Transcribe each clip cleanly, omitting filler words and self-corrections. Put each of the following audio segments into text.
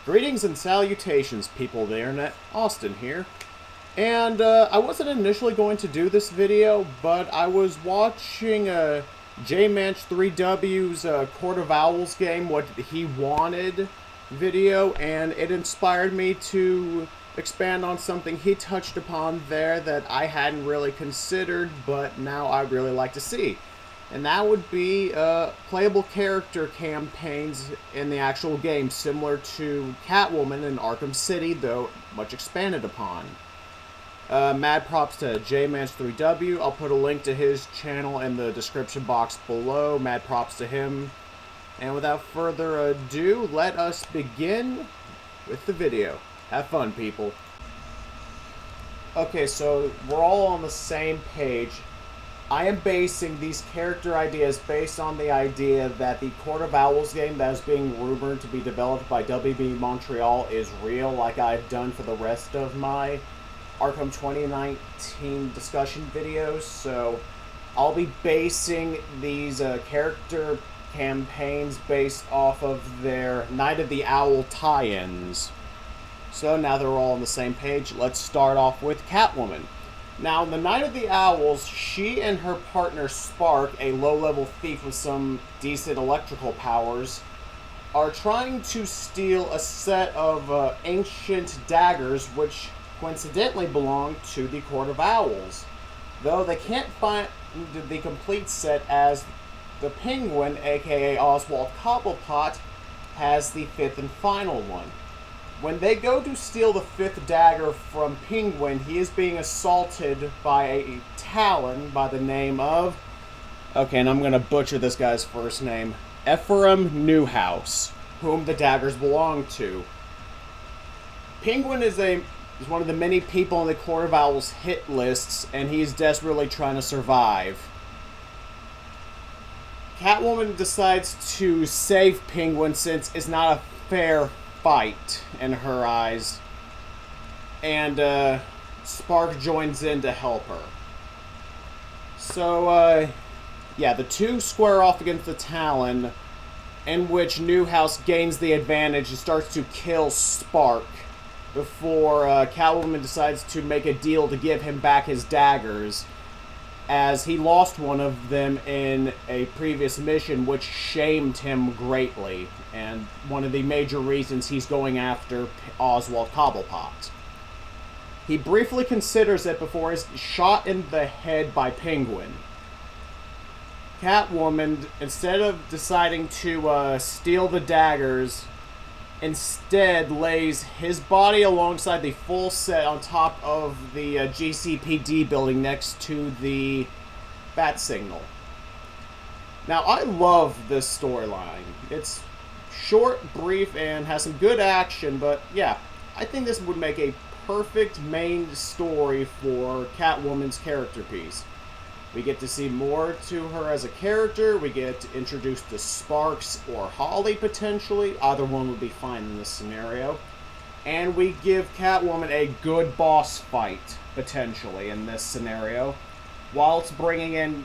Greetings and salutations, people of the internet. Austin here. And I wasn't initially going to do this video, but I was watching J-Manch3W's Court of Owls game, what he wanted video, and it inspired me to expand on something he touched upon there that I hadn't really considered, but now I'd really like to see. And that would be playable character campaigns in the actual game, similar to Catwoman in Arkham City, though much expanded upon. Mad props to J-Manch3W. I'll put a link to his channel in the description box below. Mad props to him. And without further ado, let us begin with the video. Have fun, people. Okay, so we're all on the same page. I am basing these character ideas based on the idea that the Court of Owls game that is being rumored to be developed by WB Montreal is real, like I've done for the rest of my Arkham 2019 discussion videos. So I'll be basing these character campaigns based off of their Night of the Owl tie-ins. So now they're all on the same page, let's start off with Catwoman. Now, in the Night of the Owls, she and her partner Spark, a low-level thief with some decent electrical powers, are trying to steal a set of ancient daggers which coincidentally belong to the Court of Owls. Though they can't find the complete set, as the Penguin, aka Oswald Cobblepot, has the fifth and final one. When they go to steal the fifth dagger from Penguin, he is being assaulted by a Talon by the name of... Okay, and I'm going to butcher this guy's first name. Ephraim Newhouse, whom the daggers belong to. Penguin is one of the many people in the Court of Owls hit lists, and he's desperately trying to survive. Catwoman decides to save Penguin since it's not a fair fight in her eyes, and Spark joins in to help her. So yeah, the two square off against the Talon, in which Newhouse gains the advantage and starts to kill Spark before Catwoman decides to make a deal to give him back his daggers, as he lost one of them in a previous mission, which shamed him greatly, and one of the major reasons he's going after Oswald Cobblepot. He briefly considers it before he's shot in the head by Penguin. Catwoman, instead of deciding to steal the daggers, instead lays his body alongside the full set on top of the GCPD building next to the Bat Signal. Now, I love this storyline. It's short, brief, and has some good action, but yeah, I think this would make a perfect main story for Catwoman's character piece. We get to see more to her as a character, we get introduced to Sparks or Holly potentially, either one would be fine in this scenario, and we give Catwoman a good boss fight, potentially, in this scenario, whilst bringing in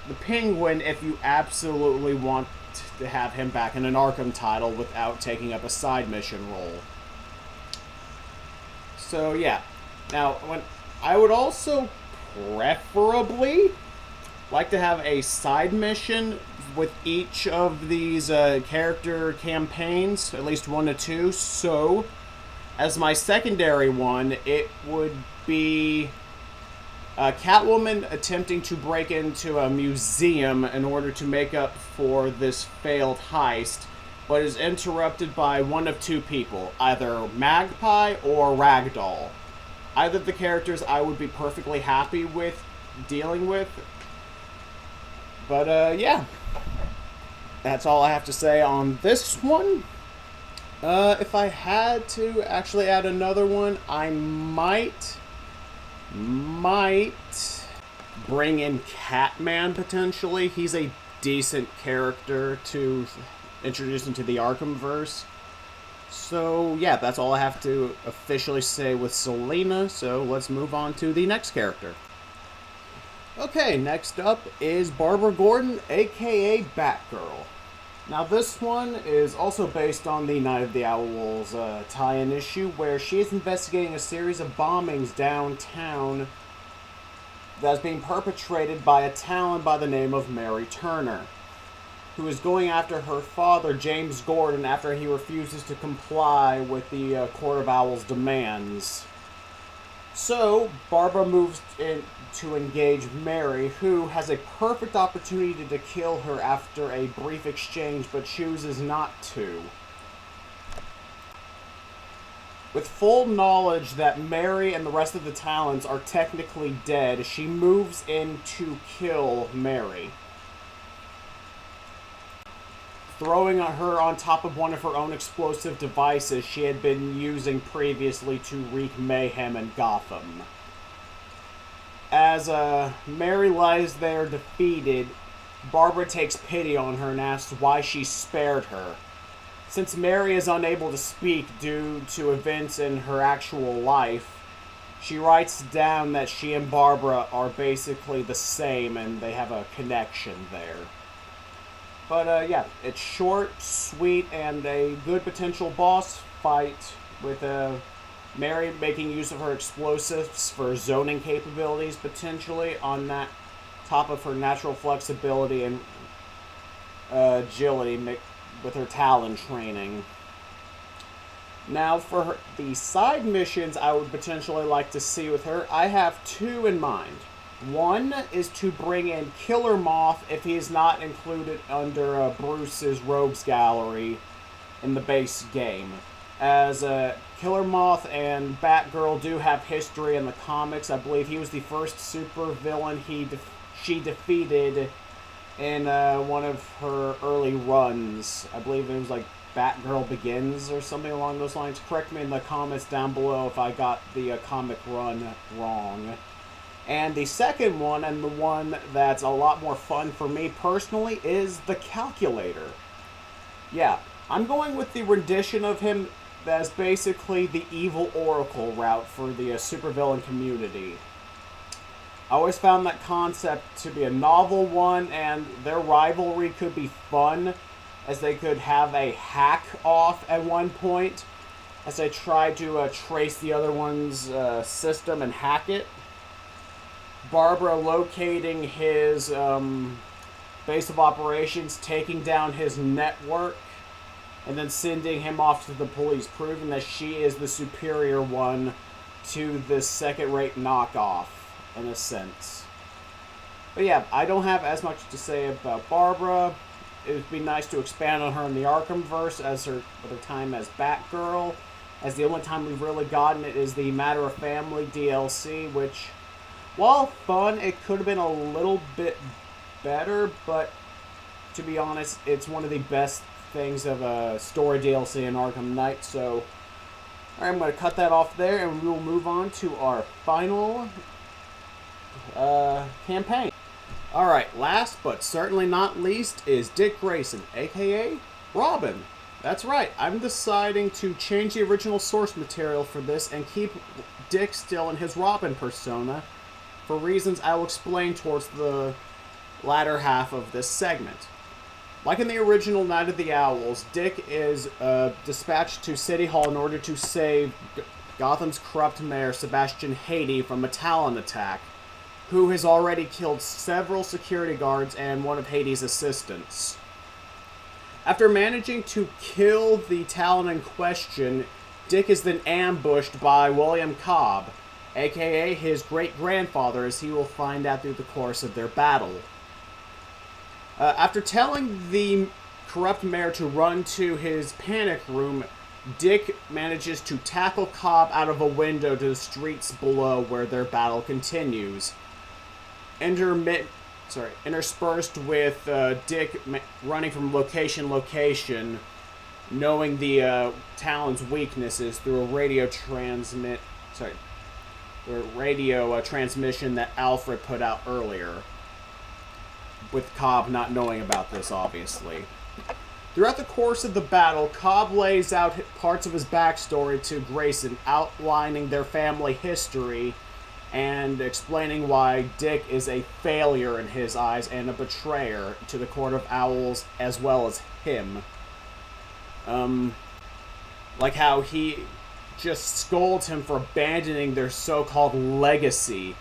the Penguin if you absolutely want to have him back in an Arkham title without taking up a side mission role. So yeah, now I would also preferably like to have a side mission with each of these character campaigns, at least 1 to 2. So, as my secondary one, it would be Catwoman attempting to break into a museum in order to make up for this failed heist, but is interrupted by one of two people, either Magpie or Ragdoll. Either of the characters I would be perfectly happy with dealing with. But, yeah. That's all I have to say on this one. If I had to actually add another one, I might bring in Catman, potentially. He's a decent character to introduce into the Arkhamverse. So, yeah, that's all I have to officially say with Selena, so let's move on to the next character. Okay, next up is Barbara Gordon, aka Batgirl. Now, this one is also based on the Night of the Owls tie-in issue, where she is investigating a series of bombings downtown that's being perpetrated by a Talon by the name of Mary Turner, who is going after her father, James Gordon, after he refuses to comply with the Court of Owls' demands. So, Barbara moves in to engage Mary, who has a perfect opportunity to kill her after a brief exchange, but chooses not to. With full knowledge that Mary and the rest of the Talons are technically dead, she moves in to kill Mary, throwing her on top of one of her own explosive devices she had been using previously to wreak mayhem in Gotham. As Mary lies there defeated, Barbara takes pity on her and asks why she spared her. Since Mary is unable to speak due to events in her actual life, she writes down that she and Barbara are basically the same and they have a connection there. But yeah, it's short, sweet, and a good potential boss fight with Mary making use of her explosives for zoning capabilities potentially on that top of her natural flexibility and agility with her Talon training. Now, for the side missions I would potentially like to see with her, I have two in mind. One is to bring in Killer Moth if he is not included under Bruce's Rogues Gallery in the base game. As Killer Moth and Batgirl do have history in the comics. I believe he was the first supervillain she defeated in one of her early runs. I believe it was like Batgirl Begins or something along those lines. Correct me in the comments down below if I got the comic run wrong. And the second one, and the one that's a lot more fun for me personally, is the Calculator. Yeah, I'm going with the rendition of him that's basically the evil Oracle route for the supervillain community. I always found that concept to be a novel one, and their rivalry could be fun, as they could have a hack off at one point, as they tried to trace the other one's system and hack it. Barbara locating his base of operations, taking down his network, and then sending him off to the police, proving that she is the superior one to this second-rate knockoff, in a sense. But yeah, I don't have as much to say about Barbara. It would be nice to expand on her in the Arkhamverse as her time as Batgirl, as the only time we've really gotten it is the Matter of Family DLC, which, while fun, it could have been a little bit better, but to be honest, it's one of the best things of a story DLC in Arkham Knight, so alright, I'm going to cut that off there, and we will move on to our final campaign. Alright, last but certainly not least is Dick Grayson, aka Robin. That's right, I'm deciding to change the original source material for this and keep Dick still in his Robin persona, for reasons I will explain towards the latter half of this segment. Like in the original Night of the Owls, Dick is dispatched to City Hall in order to save Gotham's corrupt mayor, Sebastian Haiti, from a Talon attack, who has already killed several security guards and one of Haiti's assistants. After managing to kill the Talon in question, Dick is then ambushed by William Cobb, aka his great-grandfather, as he will find out through the course of their battle. After telling the corrupt mayor to run to his panic room, Dick manages to tackle Cobb out of a window to the streets below, where their battle continues. Interspersed with Dick running from location to location, knowing the Talon's weaknesses through a radio transmission that Alfred put out earlier, with Cobb not knowing about this, obviously. Throughout the course of the battle, Cobb lays out parts of his backstory to Grayson, outlining their family history and explaining why Dick is a failure in his eyes and a betrayer to the Court of Owls as well as him. Like how he just scolds him for abandoning their so-called legacy,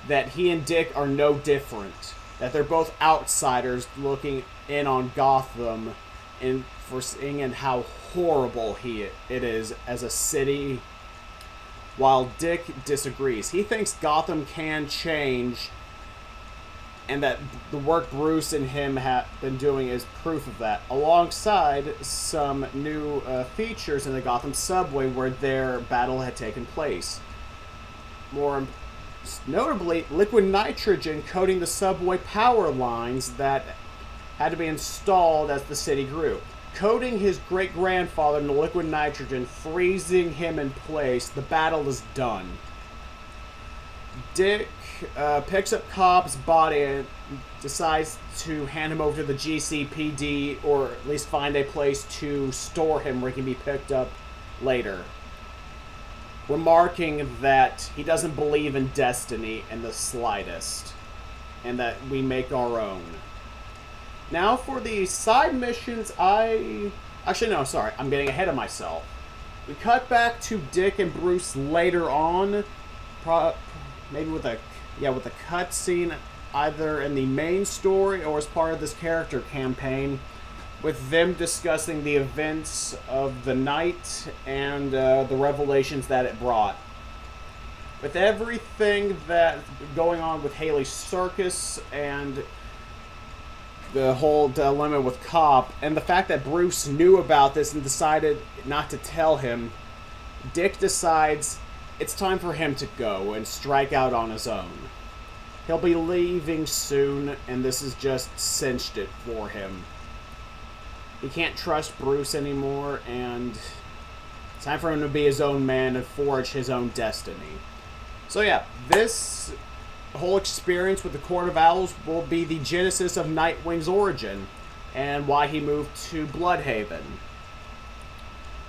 that he and Dick are no different, that they're both outsiders looking in on Gotham and for seeing and how horrible it is as a city, while Dick disagrees. He thinks Gotham can change, and that the work Bruce and him have been doing is proof of that, alongside some new features in the Gotham subway where their battle had taken place. More notably, liquid nitrogen coating the subway power lines that had to be installed as the city grew. Coating his great-grandfather in liquid nitrogen, freezing him in place, the battle is done. Dick picks up Cobb's body and decides to hand him over to the GCPD, or at least find a place to store him where he can be picked up later, remarking that he doesn't believe in destiny in the slightest, and that we make our own. Now for the side missions, Actually, no, sorry, I'm getting ahead of myself. We cut back to Dick and Bruce later on, maybe with a cutscene either in the main story or as part of this character campaign, with them discussing the events of the night and the revelations that it brought. With everything that's going on with Haley's circus and the whole dilemma with Cobb, and the fact that Bruce knew about this and decided not to tell him, Dick decides it's time for him to go and strike out on his own. He'll be leaving soon, and this has just cinched it for him. He can't trust Bruce anymore, and it's time for him to be his own man and forge his own destiny. So yeah, this whole experience with the Court of Owls will be the genesis of Nightwing's origin and why he moved to Bloodhaven.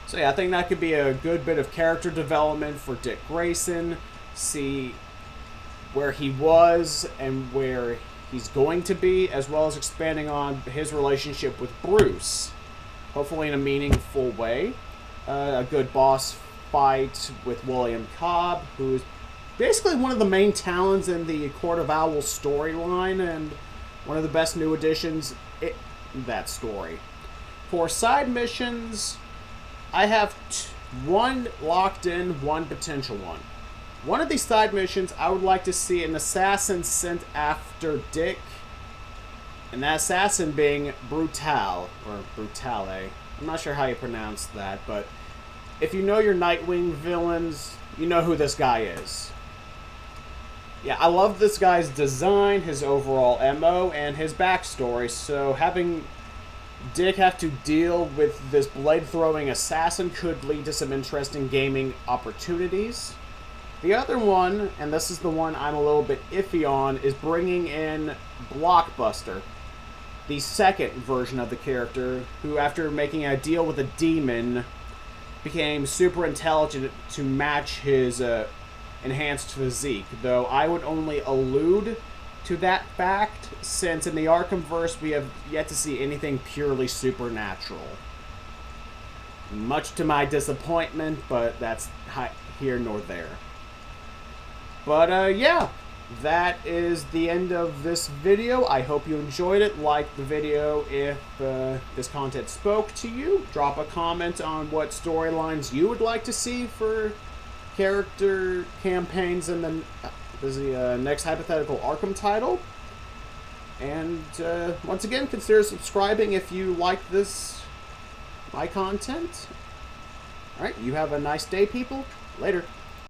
So yeah, I think that could be a good bit of character development for Dick Grayson. See where he was and where he's going to be, as well as expanding on his relationship with Bruce, hopefully in a meaningful way. A good boss fight with William Cobb, who's basically one of the main talents in the Court of Owls storyline, and one of the best new additions in that story. For side missions, I have one locked in, one potential one. One of these side missions, I would like to see an assassin sent after Dick, and that assassin being Brutal, or Brutale. I'm not sure how you pronounce that, but if you know your Nightwing villains, you know who this guy is. Yeah, I love this guy's design, his overall MO, and his backstory, so having Dick have to deal with this blade-throwing assassin could lead to some interesting gaming opportunities. The other one, and this is the one I'm a little bit iffy on, is bringing in Blockbuster, the second version of the character, who after making a deal with a demon, became super intelligent to match his enhanced physique, though I would only allude to that fact since in the Arkhamverse we have yet to see anything purely supernatural. Much to my disappointment, but that's here nor there. But yeah, that is the end of this video. I hope you enjoyed it. Like the video if this content spoke to you. Drop a comment on what storylines you would like to see for character campaigns in the next hypothetical Arkham title. And once again, consider subscribing if you like my content. Alright, you have a nice day, people. Later.